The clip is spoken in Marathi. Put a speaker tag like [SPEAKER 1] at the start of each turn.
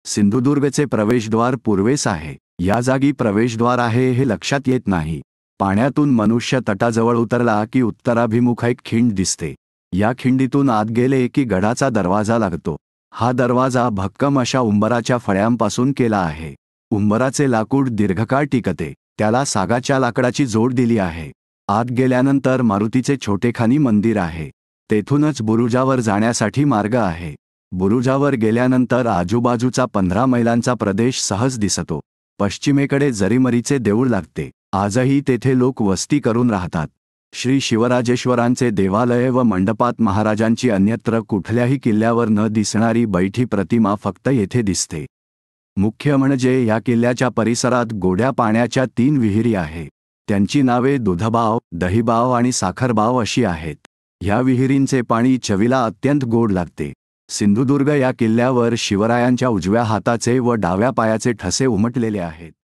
[SPEAKER 1] सिंधुदुर्गचे प्रवेशद्वार पूर्वेस आहे। या जागी प्रवेशद्वार आहे हे लक्षात येत नाही। पाण्यातून मनुष्य तटाजवळ उतरला की उत्तराभिमुख एक खिंड दिसते। या खिंडीतून आत गेले की गडाचा दरवाजा लागतो। हा दरवाजा भक्कम अशा उंबराच्या फळ्यांपासून केला आहे। उंबराचे लाकूड दीर्घकाळ टिकते, त्याला सागाच्या लाकडाची जोड दिली आहे। आत गेल्यानंतर मारुतीचे छोटेखानी मंदिर आहे। तेथूनच बुरुजावर जाण्यासाठी मार्ग आहे। बुरुजावर गेल्यानंतर आजूबाजूचा 15 मैलांचा प्रदेश सहज दिसतो। पश्चिमेकडे जरीमरीचे देऊळ लागते। आजही तेथे लोक वस्ती करून राहतात। श्री शिवराजेश्वरांचे देवालय व मंडपात महाराजांची अन्यत्र कुठल्याही किल्ल्यावर न दिसणारी बैठी प्रतिमा फक्त येथे दिसते। मुख्य म्हणजे या किल्ल्याच्या परिसरात गोड्या पाण्याच्या 3 विहिरी आहे। त्यांची नावे दुधबाव, दहीबाव आणि साखरबाव अशी आहेत। ह्या विहिरींचे पाणी चवीला अत्यंत गोड लागते। सिंधुदुर्ग या किल्ल्यावर शिवरायांच्या उजव्या हाताचे व डाव्या पायाचे ठसे उमटलेले आहेत।